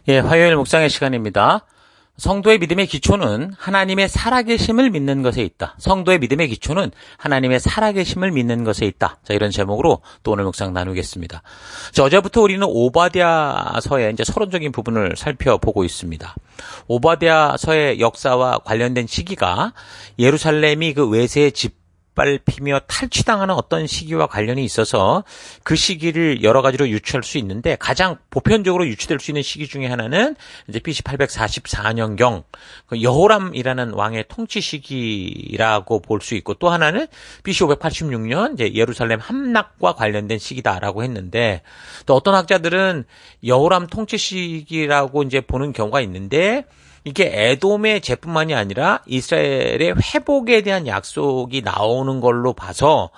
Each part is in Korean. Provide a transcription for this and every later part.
예, 화요일 묵상의 시간입니다. 성도의 믿음의 기초는 하나님의 살아계심을 믿는 것에 있다. 성도의 믿음의 기초는 하나님의 살아계심을 믿는 것에 있다. 자, 이런 제목으로 또 오늘 묵상 나누겠습니다. 자, 어제부터 우리는 오바댜서의 이제 서론적인 부분을 살펴보고 있습니다. 오바댜서의 역사와 관련된 시기가 예루살렘이 그 외세의 짓밟히며 탈취당하는 어떤 시기와 관련이 있어서 그 시기를 여러 가지로 유추할 수 있는데 가장 보편적으로 유추될 수 있는 시기 중에 하나는 이제 BC 844년경 여호람이라는 왕의 통치 시기라고 볼 수 있고, 또 하나는 BC 586년 이제 예루살렘 함락과 관련된 시기다라고 했는데, 또 어떤 학자들은 여호람 통치 시기라고 이제 보는 경우가 있는데, 이게 에돔의 죄뿐만이 아니라 이스라엘의 회복에 대한 약속이 나오는 걸로 봐서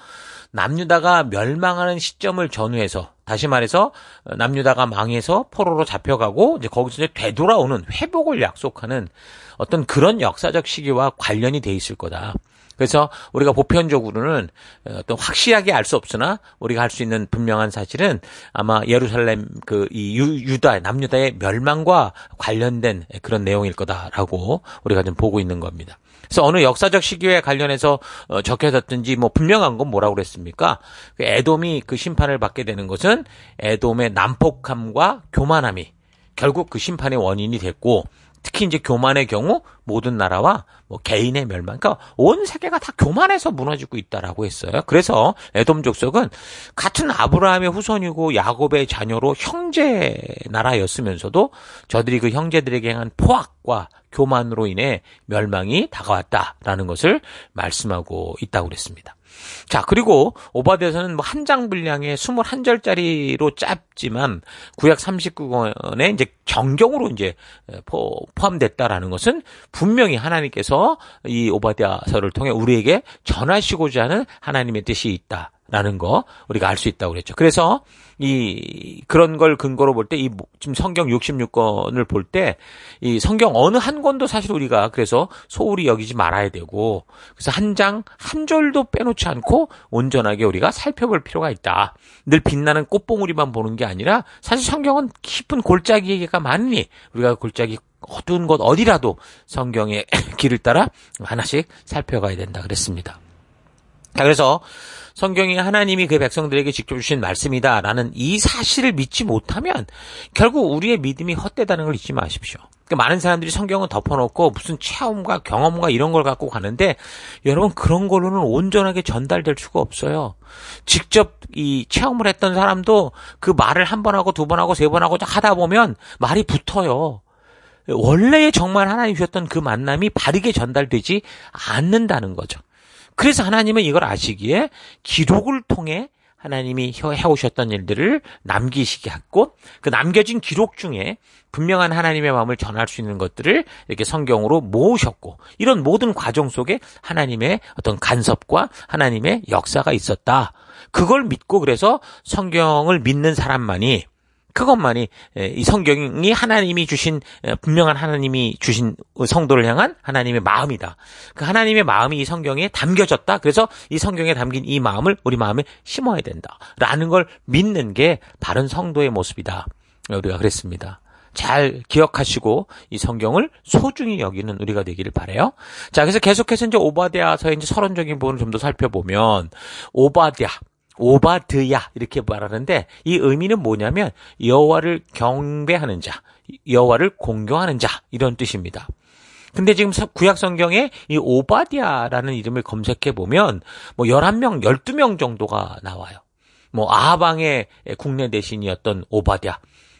남유다가 멸망하는 시점을 전후해서, 다시 말해서 남유다가 망해서 포로로 잡혀가고 이제 거기서 이제 되돌아오는 회복을 약속하는 어떤 그런 역사적 시기와 관련이 돼 있을 거다. 그래서 우리가 보편적으로는 어떤 확실하게 알 수 없으나 우리가 할 수 있는 분명한 사실은 아마 예루살렘 유다 남유다의 멸망과 관련된 그런 내용일 거다라고 우리가 좀 보고 있는 겁니다. 그래서 어느 역사적 시기에 관련해서 적혀졌든지 뭐 분명한 건 뭐라고 그랬습니까? 에돔이 그 심판을 받게 되는 것은 에돔의 난폭함과 교만함이 결국 그 심판의 원인이 됐고, 특히 이제 교만의 경우 모든 나라와 뭐 개인의 멸망, 그러니까 온 세계가 다 교만해서 무너지고 있다라고 했어요. 그래서 에돔 족속은 같은 아브라함의 후손이고 야곱의 자녀로 형제 나라였으면서도 저들이 그 형제들에게 행한 포악과 교만으로 인해 멸망이 다가왔다라는 것을 말씀하고 있다고 그랬습니다. 자, 그리고 오바댜서는 뭐 한 장 분량의 21절짜리로 짧지만 구약 39권에 이제 정경으로 이제 포함됐다라는 것은 분명히 하나님께서 이 오바댜서를 통해 우리에게 전하시고자 하는 하나님의 뜻이 있다라는 거 우리가 알 수 있다고 그랬죠. 그래서 그런 걸 근거로 볼 때 지금 성경 66권을 볼 때 이 성경 어느 한 권도 사실 우리가 그래서 소홀히 여기지 말아야 되고, 그래서 한 장 한 절도 빼놓지 않고 온전하게 우리가 살펴볼 필요가 있다. 늘 빛나는 꽃봉우리만 보는 게 아니라 사실 성경은 깊은 골짜기가 많으니 우리가 골짜기 어두운 곳 어디라도 성경의 길을 따라 하나씩 살펴가야 된다 그랬습니다. 자, 그래서 성경이 하나님이 그 백성들에게 직접 주신 말씀이다라는 이 사실을 믿지 못하면 결국 우리의 믿음이 헛되다는 걸 잊지 마십시오. 그러니까 많은 사람들이 성경은 덮어놓고 무슨 체험과 경험과 이런 걸 갖고 가는데, 여러분 그런 걸로는 온전하게 전달될 수가 없어요. 직접 이 체험을 했던 사람도 그 말을 한 번 하고 두 번 하고 세 번 하고 하다 보면 말이 붙어요. 원래 정말 하나님 주셨던 그 만남이 바르게 전달되지 않는다는 거죠. 그래서 하나님은 이걸 아시기에 기록을 통해 하나님이 해오셨던 일들을 남기시게 했고, 그 남겨진 기록 중에 분명한 하나님의 마음을 전할 수 있는 것들을 이렇게 성경으로 모으셨고, 이런 모든 과정 속에 하나님의 어떤 간섭과 하나님의 역사가 있었다. 그걸 믿고, 그래서 성경을 믿는 사람만이, 그것만이 이 성경이 하나님이 주신, 분명한 하나님이 주신 성도를 향한 하나님의 마음이다. 그 하나님의 마음이 이 성경에 담겨졌다. 그래서 이 성경에 담긴 이 마음을 우리 마음에 심어야 된다. 라는 걸 믿는 게 바른 성도의 모습이다. 우리가 그랬습니다. 잘 기억하시고 이 성경을 소중히 여기는 우리가 되기를 바라요. 자, 그래서 계속해서 이제 오바댜서의 이제 서론적인 부분을 좀 더 살펴보면, 오바드야 이렇게 말하는데 이 의미는 뭐냐면 여호와를 경배하는 자, 여호와를 공경하는 자, 이런 뜻입니다. 근데 지금 구약 성경에 이 오바댜라는 이름을 검색해 보면 뭐 11명, 12명 정도가 나와요. 뭐 아하방의 국내 대신이었던 오바댜,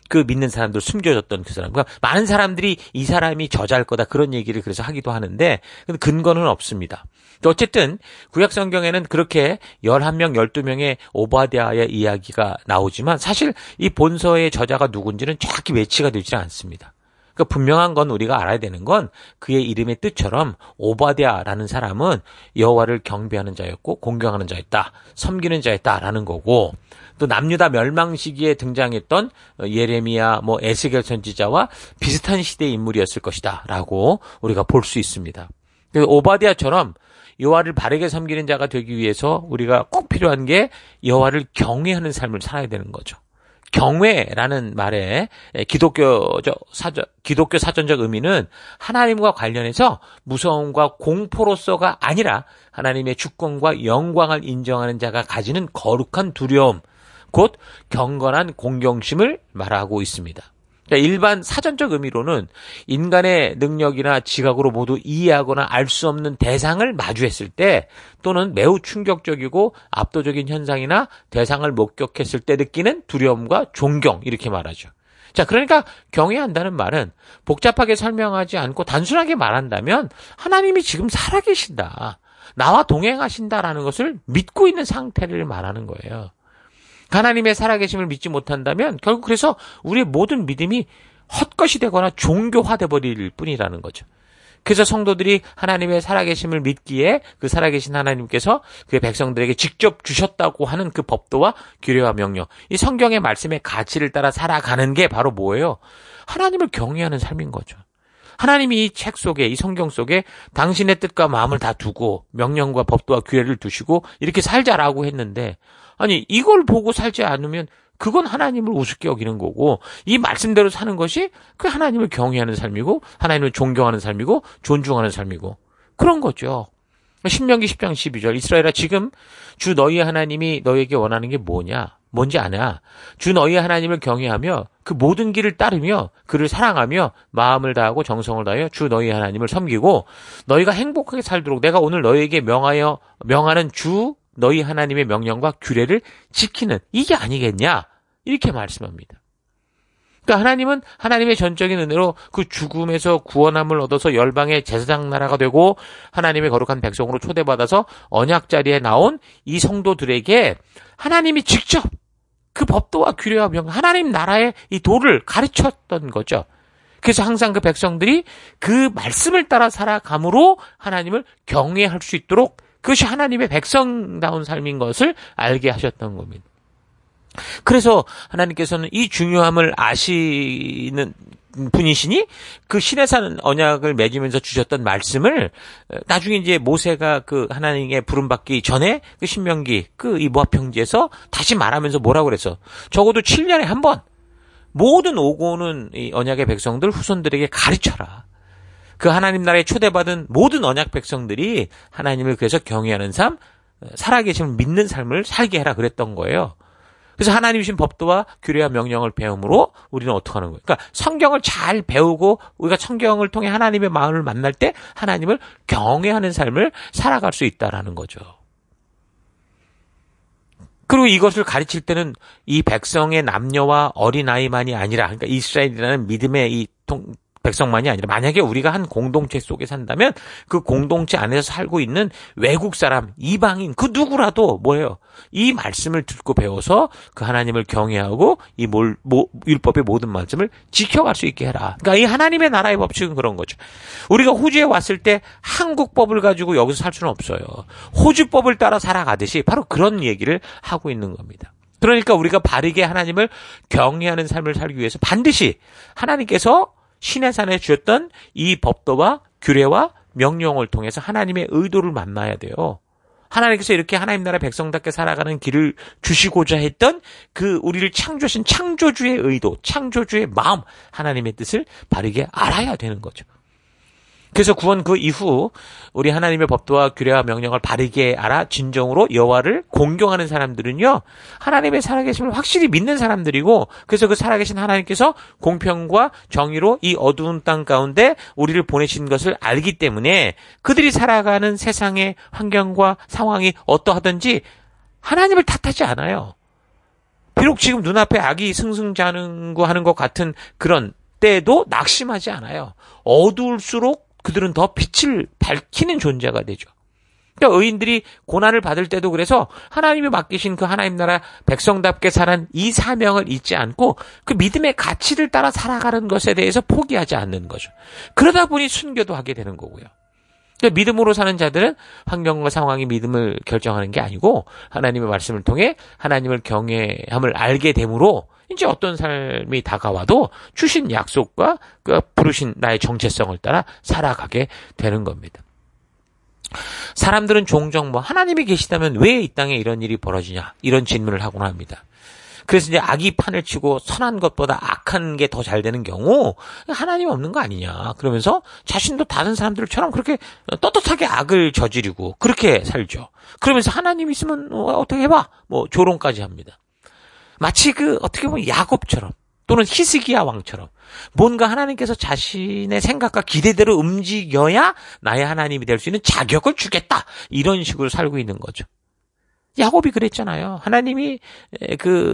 그 믿는 사람들 숨겨졌던 그 사람. 그러니까 많은 사람들이 이 사람이 저자일 거다 그런 얘기를 그래서 하기도 하는데, 근데 근거는 없습니다. 어쨌든 구약 성경에는 그렇게 11명, 12명의 오바댜의 이야기가 나오지만 사실 이 본서의 저자가 누군지는 정확히 매치가 되지 않습니다. 그러니까 분명한 건, 우리가 알아야 되는 건 그의 이름의 뜻처럼 오바댜라는 사람은 여호와를 경배하는 자였고 공경하는 자였다, 섬기는 자였다라는 거고, 또 남유다 멸망 시기에 등장했던 예레미야, 뭐 에스겔 선지자와 비슷한 시대의 인물이었을 것이다라고 우리가 볼 수 있습니다. 그래서 오바댜처럼 여호와를 바르게 섬기는 자가 되기 위해서 우리가 꼭 필요한 게 여호와를 경외하는 삶을 살아야 되는 거죠. 경외라는 말의 기독교 사전적 의미는 하나님과 관련해서 무서움과 공포로서가 아니라 하나님의 주권과 영광을 인정하는 자가 가지는 거룩한 두려움, 곧 경건한 공경심을 말하고 있습니다. 그러니까 일반 사전적 의미로는 인간의 능력이나 지각으로 모두 이해하거나 알 수 없는 대상을 마주했을 때, 또는 매우 충격적이고 압도적인 현상이나 대상을 목격했을 때 느끼는 두려움과 존경, 이렇게 말하죠. 자, 그러니까 경외한다는 말은 복잡하게 설명하지 않고 단순하게 말한다면 하나님이 지금 살아계신다, 나와 동행하신다라는 것을 믿고 있는 상태를 말하는 거예요. 하나님의 살아계심을 믿지 못한다면 결국 그래서 우리의 모든 믿음이 헛것이 되거나 종교화돼 버릴 뿐이라는 거죠. 그래서 성도들이 하나님의 살아계심을 믿기에 그 살아계신 하나님께서 그의 백성들에게 직접 주셨다고 하는 그 법도와 규례와 명령, 이 성경의 말씀의 가치를 따라 살아가는 게 바로 뭐예요? 하나님을 경외하는 삶인 거죠. 하나님이 이 책 속에, 이 성경 속에 당신의 뜻과 마음을 다 두고 명령과 법도와 규례를 두시고 이렇게 살자라고 했는데, 아니 이걸 보고 살지 않으면 그건 하나님을 우습게 여기는 거고, 이 말씀대로 사는 것이 그 하나님을 경외하는 삶이고 하나님을 존경하는 삶이고 존중하는 삶이고 그런 거죠. 신명기 10장 12절, 이스라엘아 지금 주 너희 하나님이 너희에게 원하는 게 뭔지 아냐? 주 너희 하나님을 경외하며 그 모든 길을 따르며 그를 사랑하며 마음을 다하고 정성을 다하여 주 너희 하나님을 섬기고 너희가 행복하게 살도록 내가 오늘 너희에게 명하는 주 너희 하나님의 명령과 규례를 지키는, 이게 아니겠냐? 이렇게 말씀합니다. 그러니까 하나님은 하나님의 전적인 은혜로 그 죽음에서 구원함을 얻어서 열방의 제사장 나라가 되고 하나님의 거룩한 백성으로 초대받아서 언약 자리에 나온 이 성도들에게 하나님이 직접 그 법도와 규례와 명령, 하나님 나라의 이 도를 가르쳤던 거죠. 그래서 항상 그 백성들이 그 말씀을 따라 살아감으로 하나님을 경외할 수 있도록, 그것이 하나님의 백성다운 삶인 것을 알게 하셨던 겁니다. 그래서 하나님께서는 이 중요함을 아시는 분이시니 그 시내산 언약을 맺으면서 주셨던 말씀을 나중에 이제 모세가 그 하나님의 부름받기 전에 그 신명기 이 모압 평지에서 다시 말하면서 뭐라고 그랬어? 적어도 7년에 한 번 모든 오고 오는 이 언약의 백성들 후손들에게 가르쳐라. 그 하나님 나라에 초대받은 모든 언약 백성들이 하나님을 그래서 경외하는 삶, 살아계심을 믿는 삶을 살게 해라 그랬던 거예요. 그래서 하나님 주신 법도와 규례와 명령을 배움으로 우리는 어떻게 하는 거예요? 그러니까 성경을 잘 배우고 우리가 성경을 통해 하나님의 마음을 만날 때 하나님을 경외하는 삶을 살아갈 수 있다라는 거죠. 그리고 이것을 가르칠 때는 이 백성의 남녀와 어린아이만이 아니라, 그러니까 이스라엘이라는 믿음의 백성만이 아니라 만약에 우리가 한 공동체 속에 산다면 그 공동체 안에서 살고 있는 외국 사람, 이방인, 그 누구라도 뭐예요? 이 말씀을 듣고 배워서 그 하나님을 경외하고 이 율법의 모든 말씀을 지켜갈 수 있게 해라. 그러니까 이 하나님의 나라의 법칙은 그런 거죠. 우리가 호주에 왔을 때 한국법을 가지고 여기서 살 수는 없어요. 호주법을 따라 살아가듯이 바로 그런 얘기를 하고 있는 겁니다. 그러니까 우리가 바르게 하나님을 경외하는 삶을 살기 위해서 반드시 하나님께서 시내산에 주셨던 이 법도와 규례와 명령을 통해서 하나님의 의도를 만나야 돼요. 하나님께서 이렇게 하나님 나라 백성답게 살아가는 길을 주시고자 했던 그 우리를 창조하신 창조주의 의도, 창조주의 마음, 하나님의 뜻을 바르게 알아야 되는 거죠. 그래서 구원 그 이후 우리 하나님의 법도와 규례와 명령을 바르게 알아 진정으로 여호와를 공경하는 사람들은요, 하나님의 살아계심을 확실히 믿는 사람들이고, 그래서 그 살아계신 하나님께서 공평과 정의로 이 어두운 땅 가운데 우리를 보내신 것을 알기 때문에 그들이 살아가는 세상의 환경과 상황이 어떠하든지 하나님을 탓하지 않아요. 비록 지금 눈앞에 악이 승승장구하는 것 같은 그런 때에도 낙심하지 않아요. 어두울수록 그들은 더 빛을 밝히는 존재가 되죠. 그러니까 의인들이 고난을 받을 때도 그래서 하나님이 맡기신 그 하나님 나라 백성답게 사는 이 사명을 잊지 않고 그 믿음의 가치를 따라 살아가는 것에 대해서 포기하지 않는 거죠. 그러다 보니 순교도 하게 되는 거고요. 그러니까 믿음으로 사는 자들은 환경과 상황이 믿음을 결정하는 게 아니고 하나님의 말씀을 통해 하나님을 경외함을 알게 되므로 이제 어떤 삶이 다가와도 주신 약속과 그 부르신 나의 정체성을 따라 살아가게 되는 겁니다. 사람들은 종종 하나님이 계시다면 왜 이 땅에 이런 일이 벌어지냐, 이런 질문을 하곤 합니다. 그래서 이제 악이 판을 치고 선한 것보다 악한 게 더 잘 되는 경우 하나님 없는 거 아니냐. 그러면서 자신도 다른 사람들처럼 그렇게 떳떳하게 악을 저지르고 그렇게 살죠. 그러면서 하나님 있으면 어떻게 해봐. 뭐 조롱까지 합니다. 마치 어떻게 보면 야곱처럼 또는 히스기야 왕처럼 뭔가 하나님께서 자신의 생각과 기대대로 움직여야 나의 하나님이 될 수 있는 자격을 주겠다. 이런 식으로 살고 있는 거죠. 야곱이 그랬잖아요. 하나님이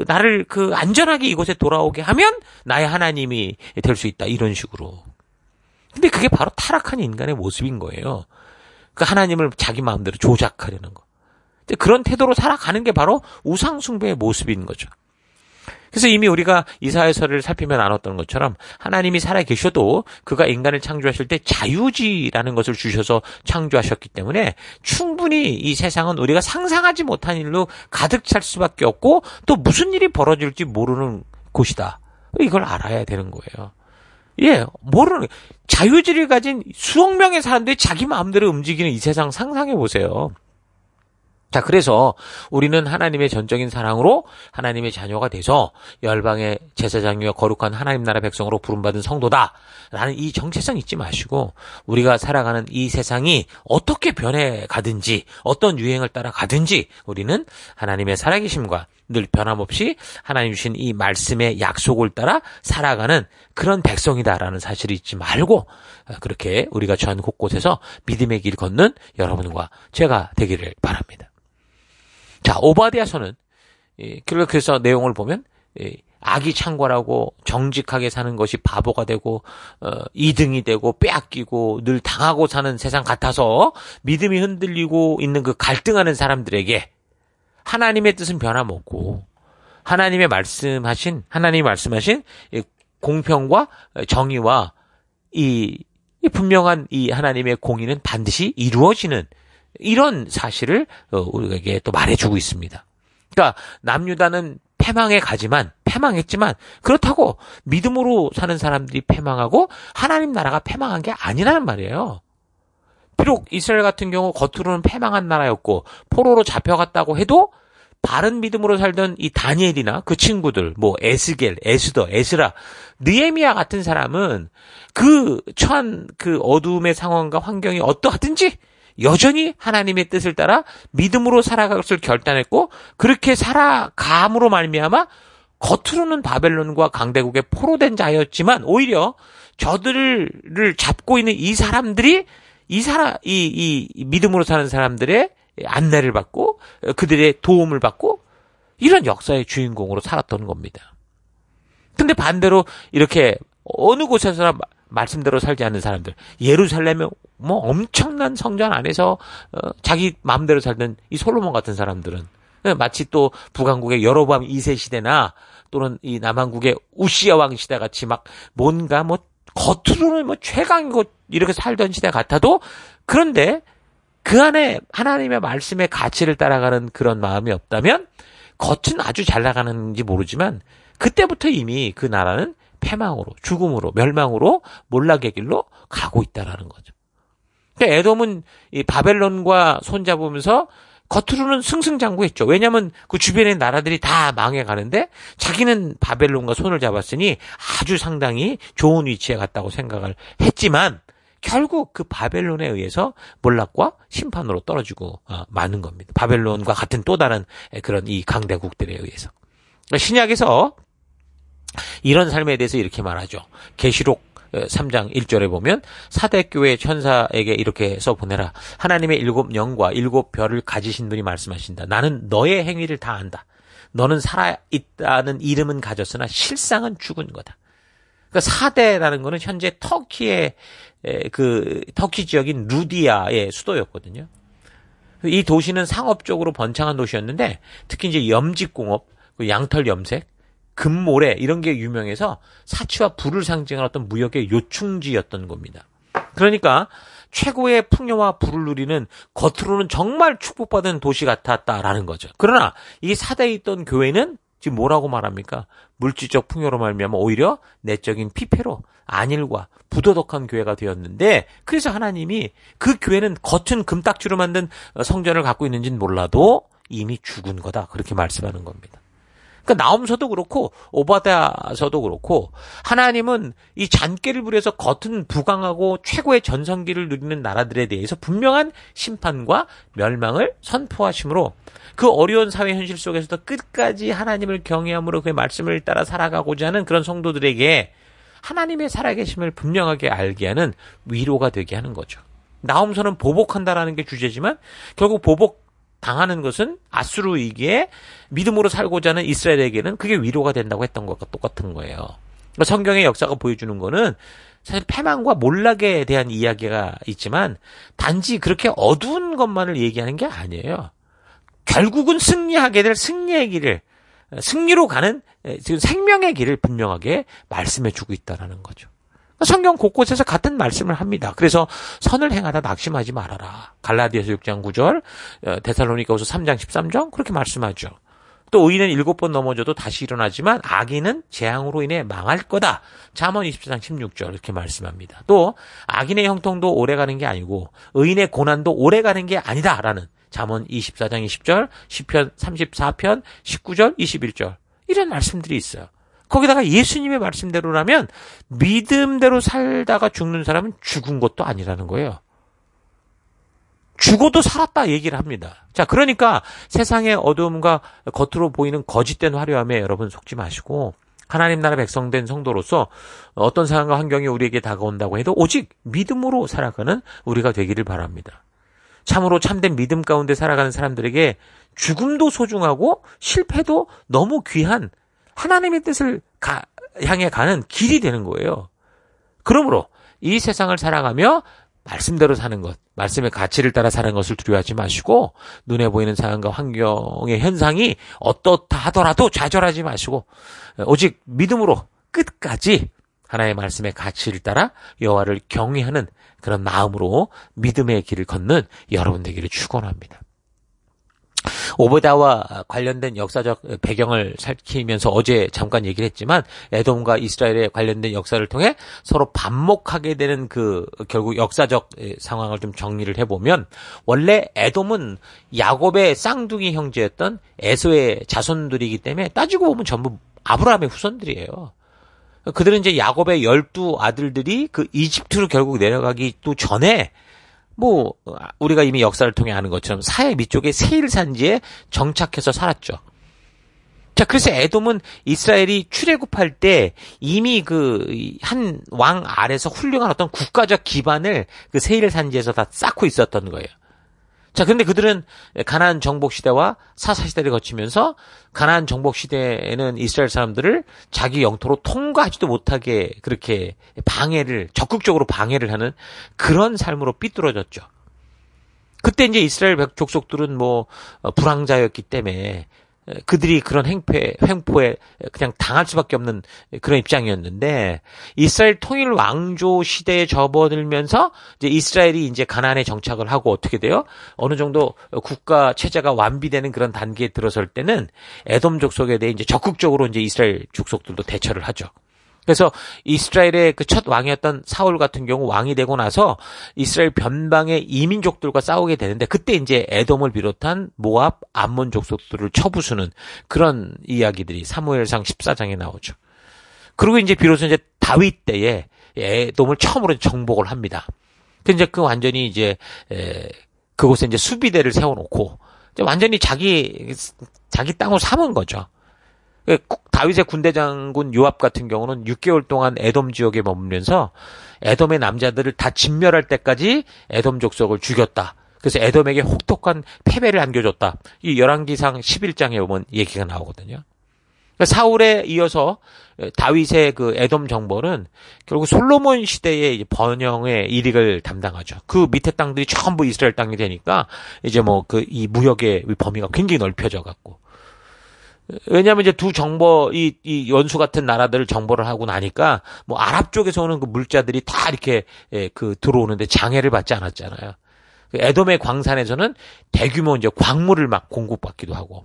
나를 안전하게 이곳에 돌아오게 하면 나의 하나님이 될 수 있다. 이런 식으로. 근데 그게 바로 타락한 인간의 모습인 거예요. 그 하나님을 자기 마음대로 조작하려는 거. 그런 태도로 살아가는 게 바로 우상숭배의 모습인 거죠. 그래서 이미 우리가 이사야서를 살피며 나눴던 것처럼 하나님이 살아계셔도 그가 인간을 창조하실 때 자유지라는 것을 주셔서 창조하셨기 때문에 충분히 이 세상은 우리가 상상하지 못한 일로 가득 찰 수밖에 없고 또 무슨 일이 벌어질지 모르는 곳이다. 이걸 알아야 되는 거예요. 예, 모르는 자유지를 가진 수억 명의 사람들이 자기 마음대로 움직이는 이 세상 상상해 보세요. 자, 그래서 우리는 하나님의 전적인 사랑으로 하나님의 자녀가 돼서 열방의 제사장이와 거룩한 하나님 나라 백성으로 부름받은 성도다라는 이 정체성 잊지 마시고 우리가 살아가는 이 세상이 어떻게 변해가든지 어떤 유행을 따라 가든지 우리는 하나님의 살아계심과 늘 변함없이 하나님 주신 이 말씀의 약속을 따라 살아가는 그런 백성이다라는 사실을 잊지 말고 그렇게 우리가 전 곳곳에서 믿음의 길 걷는 여러분과 제가 되기를 바랍니다. 자, 오바댜서는 그래서 내용을 보면 악이 창궐하고 정직하게 사는 것이 바보가 되고 2등이 되고 빼앗기고 늘 당하고 사는 세상 같아서 믿음이 흔들리고 있는 그 갈등하는 사람들에게 하나님의 뜻은 변함없고 하나님이 말씀하신 공평과 정의와 이 분명한 이 하나님의 공의는 반드시 이루어지는 이런 사실을 우리에게 또 말해주고 있습니다. 그러니까 남유다는 패망했지만 그렇다고 믿음으로 사는 사람들이 패망하고 하나님 나라가 패망한 게 아니라는 말이에요. 비록 이스라엘 같은 경우 겉으로는 패망한 나라였고 포로로 잡혀갔다고 해도 바른 믿음으로 살던 이 다니엘이나 그 친구들, 뭐 에스겔, 에스더, 에스라, 느헤미야 같은 사람은 처한 어두움의 상황과 환경이 어떠하든지 여전히 하나님의 뜻을 따라 믿음으로 살아갈 것을 결단했고 그렇게 살아감으로 말미암아 겉으로는 바벨론과 강대국의 포로된 자였지만 오히려 저들을 잡고 있는 이 사람들이 이 믿음으로 사는 사람들의 안내를 받고 그들의 도움을 받고 이런 역사의 주인공으로 살았던 겁니다. 근데 반대로 이렇게 어느 곳에서나 말씀대로 살지 않는 사람들, 예루살렘에 뭐 엄청난 성전 안에서 자기 마음대로 살던 이 솔로몬 같은 사람들은 마치 또 북왕국의 여로보암 2세 시대나 또는 이 남한국의 우시야 왕 시대 같이 막 뭔가 뭐 겉으로는 뭐 최강이고 이렇게 살던 시대 같아도 그런데 그 안에 하나님의 말씀의 가치를 따라가는 그런 마음이 없다면 겉은 아주 잘 나가는지 모르지만 그때부터 이미 그 나라는 패망으로, 죽음으로, 멸망으로 몰락의 길로 가고 있다라는 거죠. 그러니까 에돔은 이 바벨론과 손잡으면서 겉으로는 승승장구했죠. 왜냐하면 그 주변의 나라들이 다 망해가는데 자기는 바벨론과 손을 잡았으니 아주 상당히 좋은 위치에 갔다고 생각을 했지만 결국 그 바벨론에 의해서 몰락과 심판으로 떨어지고 마는 겁니다. 바벨론과 같은 또 다른 그런 이 강대국들에 의해서. 신약에서 이런 삶에 대해서 이렇게 말하죠. 계시록 3장 1절에 보면 사대교회 천사에게 이렇게 써보내라. 하나님의 7영과 7별을 가지신 분이 말씀하신다. 나는 너의 행위를 다 안다. 너는 살아있다는 이름은 가졌으나 실상은 죽은 거다. 그러니까 사대라는 거는 현재 터키의 터키 지역인 루디아의 수도였거든요. 이 도시는 상업적으로 번창한 도시였는데 특히 이제 염직공업, 양털 염색, 금모래 이런 게 유명해서 사치와 부를 상징하는 어떤 무역의 요충지였던 겁니다. 그러니까 최고의 풍요와 부를 누리는 겉으로는 정말 축복받은 도시 같았다라는 거죠. 그러나 이 사대에 있던 교회는 지금 뭐라고 말합니까? 물질적 풍요로 말미암아 오히려 내적인 피폐로 안일과 부도덕한 교회가 되었는데 그래서 하나님이 그 교회는 겉은 금딱지로 만든 성전을 갖고 있는지는 몰라도 이미 죽은 거다. 그렇게 말씀하는 겁니다. 그러니까 나홈서도 그렇고 오바댜서도 그렇고 하나님은 이 잔꾀를 부려서 겉은 부강하고 최고의 전성기를 누리는 나라들에 대해서 분명한 심판과 멸망을 선포하심으로 그 어려운 사회 현실 속에서도 끝까지 하나님을 경외함으로 그의 말씀을 따라 살아가고자 하는 그런 성도들에게 하나님의 살아계심을 분명하게 알게 하는 위로가 되게 하는 거죠. 나홈서는 보복한다라는 게 주제지만 결국 당하는 것은 아수르에게 믿음으로 살고자 하는 이스라엘에게는 그게 위로가 된다고 했던 것과 똑같은 거예요. 그러니까 성경의 역사가 보여주는 거는 사실 패망과 몰락에 대한 이야기가 있지만 단지 그렇게 어두운 것만을 얘기하는 게 아니에요. 결국은 승리하게 될 승리의 길을, 승리로 가는 지금 생명의 길을 분명하게 말씀해 주고 있다는 거죠. 성경 곳곳에서 같은 말씀을 합니다. 그래서 선을 행하다 낙심하지 말아라. 갈라디아서 6장 9절, 데살로니가후서 3장 13절 그렇게 말씀하죠. 또 의인은 7번 넘어져도 다시 일어나지만 악인은 재앙으로 인해 망할 거다. 잠언 24장 16절 이렇게 말씀합니다. 또 악인의 형통도 오래가는 게 아니고 의인의 고난도 오래가는 게 아니다라는 잠언 24장 20절, 시편 34편 19절, 21절 이런 말씀들이 있어요. 거기다가 예수님의 말씀대로라면 믿음대로 살다가 죽는 사람은 죽은 것도 아니라는 거예요. 죽어도 살았다 얘기를 합니다. 자, 그러니까 세상의 어두움과 겉으로 보이는 거짓된 화려함에 여러분 속지 마시고 하나님 나라 백성된 성도로서 어떤 상황과 환경이 우리에게 다가온다고 해도 오직 믿음으로 살아가는 우리가 되기를 바랍니다. 참으로 참된 믿음 가운데 살아가는 사람들에게 죽음도 소중하고 실패도 너무 귀한 하나님의 뜻을 향해 가는 길이 되는 거예요. 그러므로 이 세상을 살아가며 말씀대로 사는 것, 말씀의 가치를 따라 사는 것을 두려워하지 마시고 눈에 보이는 상황과 환경의 현상이 어떻다 하더라도 좌절하지 마시고 오직 믿음으로 끝까지 하나님의 말씀의 가치를 따라 여호와를 경외하는 그런 마음으로 믿음의 길을 걷는 여러분 되기를 축원합니다. 오베다와 관련된 역사적 배경을 살피면서 어제 잠깐 얘기를 했지만 에돔과 이스라엘에 관련된 역사를 통해 서로 반목하게 되는 그 결국 역사적 상황을 좀 정리를 해보면 원래 에돔은 야곱의 쌍둥이 형제였던 에서의 자손들이기 때문에 따지고 보면 전부 아브라함의 후손들이에요. 그들은 이제 야곱의 12아들들이 그 이집트로 결국 내려가기 또 전에 우리가 이미 역사를 통해 아는 것처럼 사해 밑쪽의 세일 산지에 정착해서 살았죠. 자, 그래서 에돔은 이스라엘이 출애굽할 때 이미 그 한 왕 아래서 훌륭한 어떤 국가적 기반을 그 세일 산지에서 다 쌓고 있었던 거예요. 자, 근데 그들은 가나안 정복 시대와 사사 시대를 거치면서 가나안 정복 시대에는 이스라엘 사람들을 자기 영토로 통과하지도 못하게 그렇게 적극적으로 방해를 하는 그런 삶으로 삐뚤어졌죠. 그때 이제 이스라엘 족속들은 불황자였기 때문에 그들이 그런 횡포에 그냥 당할 수밖에 없는 그런 입장이었는데 이스라엘 통일 왕조 시대에 접어들면서 이제 이스라엘이 이제 가나안에 정착을 하고 어떻게 돼요? 어느 정도 국가 체제가 완비되는 그런 단계에 들어설 때는 에돔 족속에 대해 이제 적극적으로 이제 이스라엘 족속들도 대처를 하죠. 그래서 이스라엘의 그 첫 왕이었던 사울 같은 경우 왕이 되고 나서 이스라엘 변방의 이민족들과 싸우게 되는데 그때 이제 에돔을 비롯한 모압, 암몬 족속들을 쳐부수는 그런 이야기들이 사무엘상 14장에 나오죠. 그리고 이제 비로소 이제 다윗 때에 에돔을 처음으로 정복을 합니다. 이제 그 완전히 이제 그곳에 이제 수비대를 세워놓고 이제 완전히 자기 땅으로 삼은 거죠. 다윗의 군대 장군 요압 같은 경우는 6개월 동안 에돔 지역에 머물면서 에돔의 남자들을 다 진멸할 때까지 에돔 족속을 죽였다. 그래서 에돔에게 혹독한 패배를 안겨줬다. 이 열왕기상 11장에 보면 얘기가 나오거든요. 사울에 이어서 다윗의 그 에돔 정벌은 결국 솔로몬 시대의 번영의 일익을 담당하죠. 그 밑에 땅들이 전부 이스라엘 땅이 되니까 이제 이 무역의 범위가 굉장히 넓혀져 갖고. 왜냐하면 이제 이 원수 같은 나라들을 정벌을 하고 나니까 아랍 쪽에서 오는 그 물자들이 다 이렇게 들어오는데 장애를 받지 않았잖아요. 에돔의 광산에서는 대규모 이제 광물을 막 공급받기도 하고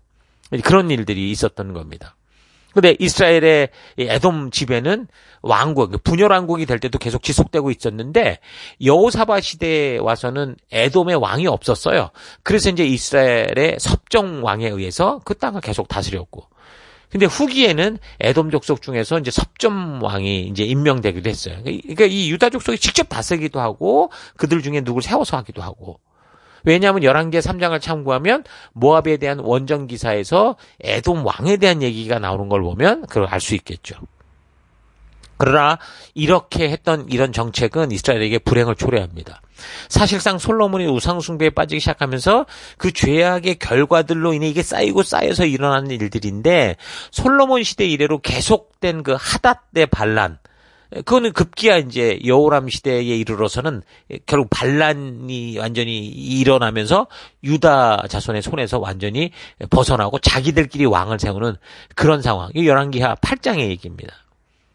그런 일들이 있었던 겁니다. 근데 이스라엘의 에돔 지배는 분열 왕국이 될 때도 계속 지속되고 있었는데 여호사밧 시대에 와서는 에돔의 왕이 없었어요. 그래서 이제 이스라엘의 섭정 왕에 의해서 그 땅을 계속 다스렸고 근데 후기에는 에돔 족속 중에서 이제 섭점 왕이 이제 임명되기도 했어요. 그러니까 이 유다 족속이 직접 다스리기도 하고 그들 중에 누구를 세워서 하기도 하고. 왜냐하면 열왕기하 3장을 참고하면 모압에 대한 원정 기사에서 에돔 왕에 대한 얘기가 나오는 걸 보면 그걸 알 수 있겠죠. 그러나 이렇게 했던 이런 정책은 이스라엘에게 불행을 초래합니다. 사실상 솔로몬이 우상숭배에 빠지기 시작하면서 그 죄악의 결과들로 인해 이게 쌓여서 일어나는 일들인데 솔로몬 시대 이래로 계속된 그 하닷 대 반란, 그거는 급기야 이제 여호람 시대에 이르러서는 결국 반란이 완전히 일어나면서 유다 자손의 손에서 완전히 벗어나고 자기들끼리 왕을 세우는 그런 상황. 이 열왕기하 8장의 얘기입니다.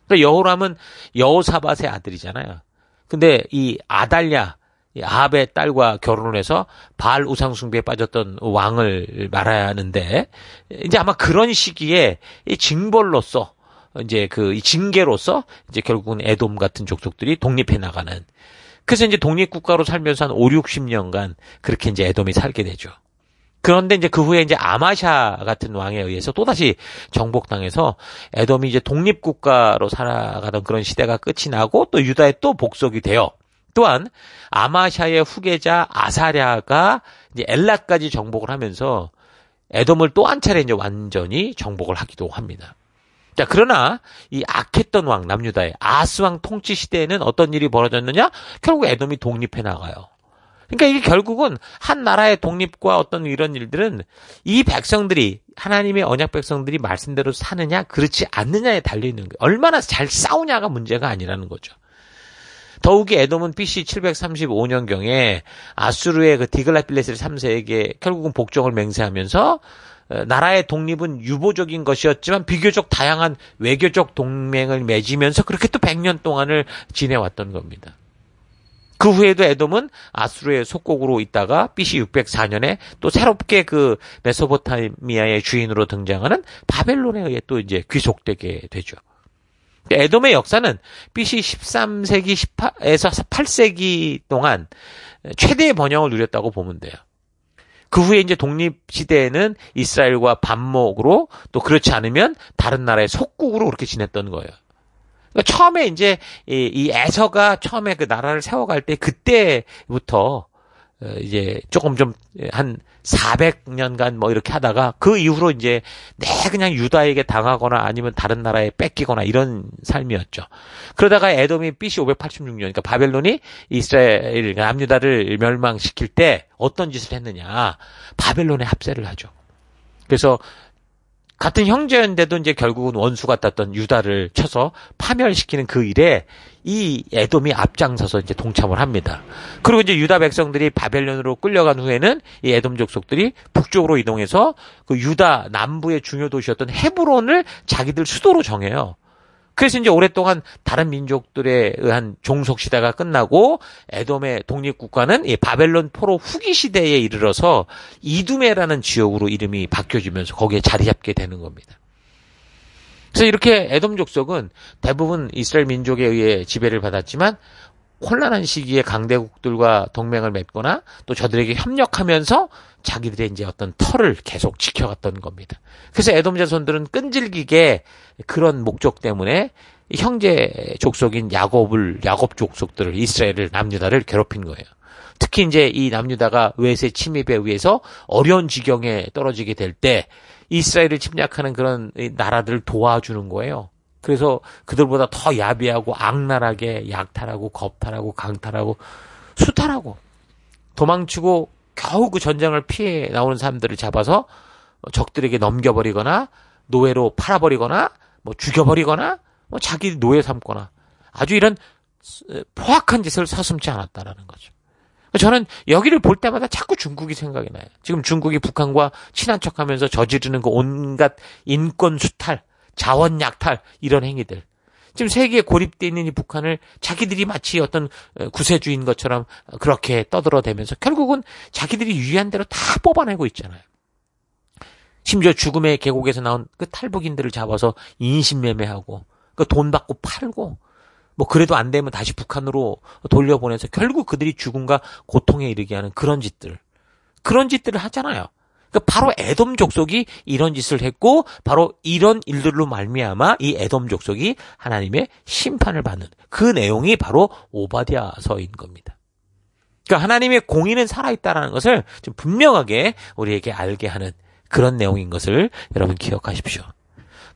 그러니까 여호람은 여호사밧의 아들이잖아요. 근데 이 아달랴, 이 아합의 딸과 결혼을 해서 바알 우상숭배에 빠졌던 왕을 말해야 하는데, 이제 아마 그런 시기에 이 징벌로서, 이제 이 징계로서, 이제 결국은 에돔 같은 족속들이 독립해 나가는. 그래서 이제 독립국가로 살면서 한 5, 60년간 그렇게 이제 에돔이 살게 되죠. 그런데 이제 그 후에 이제 아마샤 같은 왕에 의해서 또다시 정복당해서 에돔이 이제 독립국가로 살아가던 그런 시대가 끝이 나고 또 유다에 또 복속이 돼요. 또한 아마샤의 후계자 아사랴가 이제 엘라까지 정복을 하면서 에돔을 또 한 차례 이제 완전히 정복을 하기도 합니다. 자, 그러나 이 악했던 왕 남유다의 아하스 왕 통치 시대에는 어떤 일이 벌어졌느냐? 결국 에돔이 독립해 나가요. 그러니까 이게 결국은 한 나라의 독립과 어떤 이런 일들은 이 백성들이 하나님의 언약 백성들이 말씀대로 사느냐 그렇지 않느냐에 달려있는 거예요. 얼마나 잘 싸우냐가 문제가 아니라는 거죠. 더욱이 에돔은 BC 735년경에 아수르의 그 디글랏빌레셀 3세에게 결국은 복종을 맹세하면서 나라의 독립은 유보적인 것이었지만 비교적 다양한 외교적 동맹을 맺으면서 그렇게 또 100년 동안을 지내왔던 겁니다. 그 후에도 에돔은 아수르의 속국으로 있다가 BC 604년에 또 새롭게 그 메소포타미아의 주인으로 등장하는 바벨론에 의해 또 이제 귀속되게 되죠. 에돔의 역사는 BC 13세기 18에서 8세기 동안 최대의 번영을 누렸다고 보면 돼요. 그 후에 이제 독립시대에는 이스라엘과 반목으로 또 그렇지 않으면 다른 나라의 속국으로 그렇게 지냈던 거예요. 그러니까 처음에 이제 이 에서가 처음에 그 나라를 세워갈 때 그때부터 이제 조금 좀 한 400년간 뭐 이렇게 하다가 그 이후로 이제 그냥 유다에게 당하거나 아니면 다른 나라에 뺏기거나 이런 삶이었죠. 그러다가 에돔이 BC 586년, 그러니까 바벨론이 이스라엘 남유다를 멸망시킬 때 어떤 짓을 했느냐? 바벨론에 합세를 하죠. 그래서 같은 형제인데도 이제 결국은 원수 같았던 유다를 쳐서 파멸시키는 그 일에 이 에돔이 앞장서서 이제 동참을 합니다. 그리고 이제 유다 백성들이 바벨론으로 끌려간 후에는 이 에돔 족속들이 북쪽으로 이동해서 그 유다 남부의 중요 도시였던 헤브론을 자기들 수도로 정해요. 그래서 이제 오랫동안 다른 민족들에 의한 종속 시대가 끝나고 에돔의 독립국가는 이 바벨론 포로 후기 시대에 이르러서 이두메라는 지역으로 이름이 바뀌어지면서 거기에 자리 잡게 되는 겁니다. 그래서 이렇게 에돔 족속은 대부분 이스라엘 민족에 의해 지배를 받았지만 혼란한 시기에 강대국들과 동맹을 맺거나 또 저들에게 협력하면서 자기들의 이제 어떤 터를 계속 지켜갔던 겁니다. 그래서 에돔 자손들은 끈질기게 그런 목적 때문에 형제 족속인 야곱 족속들을 이스라엘을 남유다를 괴롭힌 거예요. 특히 이제 이 남유다가 외세 침입에 의해서 어려운 지경에 떨어지게 될 때 이스라엘을 침략하는 그런 나라들을 도와주는 거예요. 그래서 그들보다 더 야비하고 악랄하게 약탈하고 겁탈하고 강탈하고 수탈하고 도망치고 겨우 그 전쟁을 피해 나오는 사람들을 잡아서 적들에게 넘겨버리거나 노예로 팔아버리거나 뭐 죽여버리거나 뭐 자기 노예 삼거나 아주 이런 포악한 짓을 서슴지 않았다라는 거죠. 저는 여기를 볼 때마다 자꾸 중국이 생각이 나요. 지금 중국이 북한과 친한 척하면서 저지르는 그 온갖 인권 수탈, 자원 약탈 이런 행위들. 지금 세계에 고립되어 있는 이 북한을 자기들이 마치 어떤 구세주인 것처럼 그렇게 떠들어대면서 결국은 자기들이 유리한 대로 다 뽑아내고 있잖아요. 심지어 죽음의 계곡에서 나온 그 탈북인들을 잡아서 인신매매하고 그 돈 받고 팔고 뭐 그래도 안 되면 다시 북한으로 돌려보내서 결국 그들이 죽음과 고통에 이르게 하는 그런 짓들을 하잖아요. 바로 에돔 족속이 이런 짓을 했고 바로 이런 일들로 말미암아 이 에돔 족속이 하나님의 심판을 받는 그 내용이 바로 오바댜서인 겁니다. 그러니까 하나님의 공의는 살아있다라는 것을 좀 분명하게 우리에게 알게 하는 그런 내용인 것을 여러분 기억하십시오.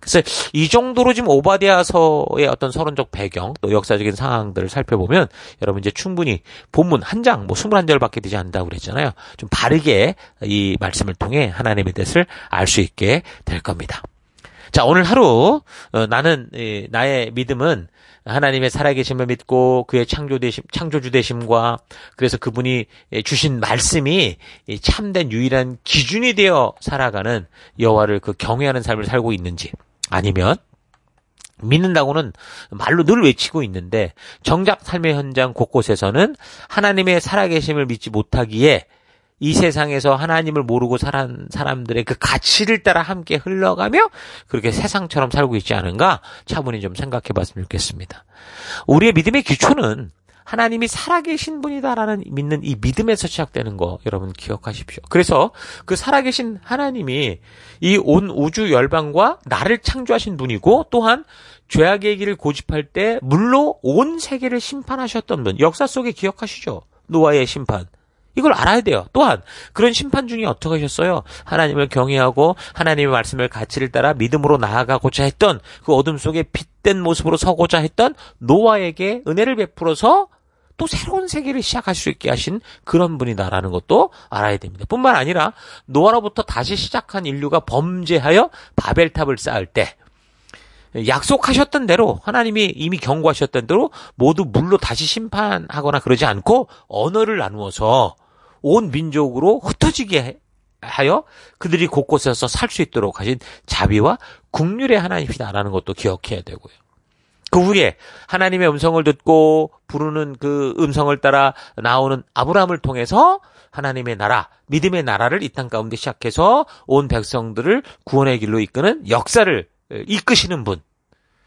그래서 이 정도로 지금 오바댜서의 어떤 서론적 배경 또 역사적인 상황들을 살펴보면 여러분 이제 충분히 본문 한 장, 21절밖에 되지 않는다고 그랬잖아요. 좀 바르게 이 말씀을 통해 하나님의 뜻을 알 수 있게 될 겁니다. 자, 오늘 하루 나는 나의 믿음은 하나님의 살아계심을 믿고 그의 창조주 되심과 그래서 그분이 주신 말씀이 참된 유일한 기준이 되어 살아가는 여호와를 그 경외하는 삶을 살고 있는지 아니면 믿는다고는 말로 늘 외치고 있는데 정작 삶의 현장 곳곳에서는 하나님의 살아계심을 믿지 못하기에 이 세상에서 하나님을 모르고 살아온 사람들의 그 가치를 따라 함께 흘러가며 그렇게 세상처럼 살고 있지 않은가 차분히 좀 생각해 봤으면 좋겠습니다. 우리의 믿음의 기초는 하나님이 살아계신 분이다라는 믿는 이 믿음에서 시작되는 거 여러분 기억하십시오. 그래서 그 살아계신 하나님이 이 온 우주 열방과 나를 창조하신 분이고 또한 죄악의 길을 고집할 때 물로 온 세계를 심판하셨던 분. 역사 속에 기억하시죠? 노아의 심판. 이걸 알아야 돼요. 또한 그런 심판 중에 어떻게 하셨어요? 하나님을 경외하고 하나님의 말씀을 가치를 따라 믿음으로 나아가고자 했던 그 어둠 속에 빛된 모습으로 서고자 했던 노아에게 은혜를 베풀어서 또 새로운 세계를 시작할 수 있게 하신 그런 분이다라는 것도 알아야 됩니다. 뿐만 아니라 노아로부터 다시 시작한 인류가 범죄하여 바벨탑을 쌓을 때 약속하셨던 대로 하나님이 이미 경고하셨던 대로 모두 물로 다시 심판하거나 그러지 않고 언어를 나누어서 온 민족으로 흩어지게 하여 그들이 곳곳에서 살 수 있도록 하신 자비와 긍휼의 하나님이다라는 것도 기억해야 되고요. 그 후에 하나님의 음성을 듣고 부르는 그 음성을 따라 나오는 아브라함을 통해서 하나님의 나라, 믿음의 나라를 이 땅 가운데 시작해서 온 백성들을 구원의 길로 이끄는 역사를 이끄시는 분.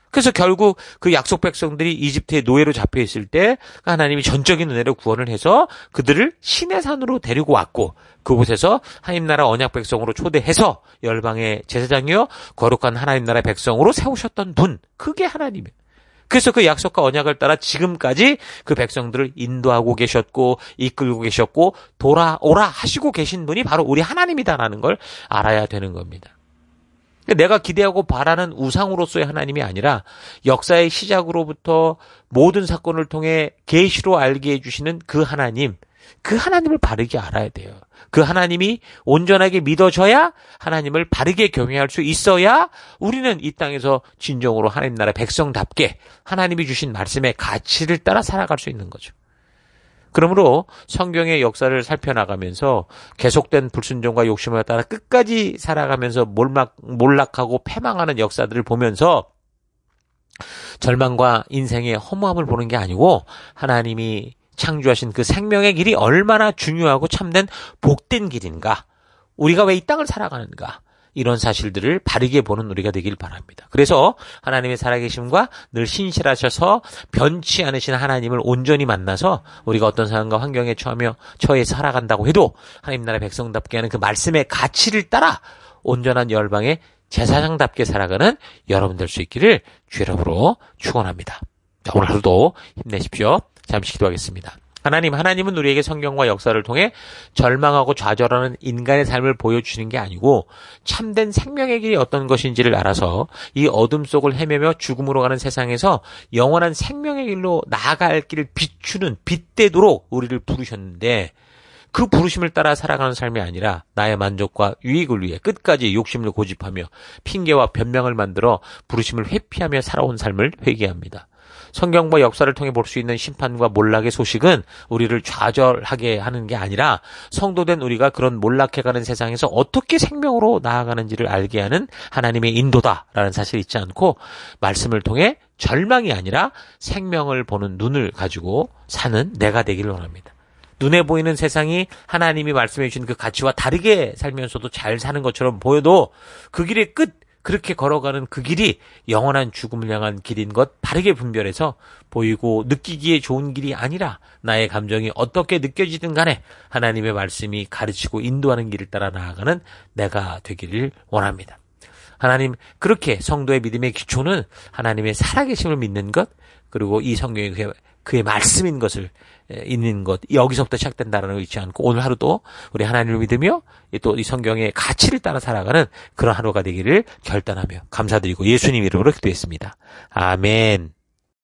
그래서 결국 그 약속 백성들이 이집트의 노예로 잡혀 있을 때 하나님이 전적인 은혜로 구원을 해서 그들을 시내산으로 데리고 왔고 그곳에서 하나님 나라 언약 백성으로 초대해서 열방의 제사장이요 거룩한 하나님 나라의 백성으로 세우셨던 분. 그게 하나님이에요. 그래서 그 약속과 언약을 따라 지금까지 그 백성들을 인도하고 계셨고 이끌고 계셨고 돌아오라 하시고 계신 분이 바로 우리 하나님이다라는 걸 알아야 되는 겁니다. 내가 기대하고 바라는 우상으로서의 하나님이 아니라 역사의 시작으로부터 모든 사건을 통해 계시로 알게 해주시는 그 하나님을 바르게 알아야 돼요. 그 하나님이 온전하게 믿어져야 하나님을 바르게 경외할 수 있어야 우리는 이 땅에서 진정으로 하나님 나라 백성답게 하나님이 주신 말씀의 가치를 따라 살아갈 수 있는 거죠. 그러므로 성경의 역사를 살펴나가면서 계속된 불순종과 욕심을 따라 끝까지 살아가면서 몰락하고 패망하는 역사들을 보면서 절망과 인생의 허무함을 보는 게 아니고 하나님이 창조하신 그 생명의 길이 얼마나 중요하고 참된 복된 길인가, 우리가 왜 이 땅을 살아가는가, 이런 사실들을 바르게 보는 우리가 되길 바랍니다. 그래서 하나님의 살아계심과 늘 신실하셔서 변치 않으신 하나님을 온전히 만나서 우리가 어떤 상황과 환경에 처해 살아간다고 해도 하나님 나라의 백성답게 하는 그 말씀의 가치를 따라 온전한 열방의 제사장답게 살아가는 여러분 될 수 있기를 주 이름으로 축원합니다. 자, 오늘 하루도 힘내십시오. 잠시 기도하겠습니다. 하나님은 우리에게 성경과 역사를 통해 절망하고 좌절하는 인간의 삶을 보여주시는 게 아니고 참된 생명의 길이 어떤 것인지를 알아서 이 어둠 속을 헤매며 죽음으로 가는 세상에서 영원한 생명의 길로 나아갈 길을 비추는 빛되도록 우리를 부르셨는데 그 부르심을 따라 살아가는 삶이 아니라 나의 만족과 유익을 위해 끝까지 욕심을 고집하며 핑계와 변명을 만들어 부르심을 회피하며 살아온 삶을 회개합니다. 성경과 역사를 통해 볼 수 있는 심판과 몰락의 소식은 우리를 좌절하게 하는 게 아니라 성도된 우리가 그런 몰락해가는 세상에서 어떻게 생명으로 나아가는지를 알게 하는 하나님의 인도다라는 사실을 잊지 않고 말씀을 통해 절망이 아니라 생명을 보는 눈을 가지고 사는 내가 되기를 원합니다. 눈에 보이는 세상이 하나님이 말씀해 주신 그 가치와 다르게 살면서도 잘 사는 것처럼 보여도 그 길의 끝, 그렇게 걸어가는 그 길이 영원한 죽음을 향한 길인 것 바르게 분별해서 보이고 느끼기에 좋은 길이 아니라 나의 감정이 어떻게 느껴지든 간에 하나님의 말씀이 가르치고 인도하는 길을 따라 나아가는 내가 되기를 원합니다. 하나님, 그렇게 성도의 믿음의 기초는 하나님의 살아계심을 믿는 것, 그리고 이 성경에 그의 말씀인 것을 있는 것, 여기서부터 시작된다는 걸 잊지 않고 오늘 하루도 우리 하나님을 믿으며 또 이 성경의 가치를 따라 살아가는 그런 하루가 되기를 결단하며 감사드리고 예수님 이름으로 기도했습니다. 아멘.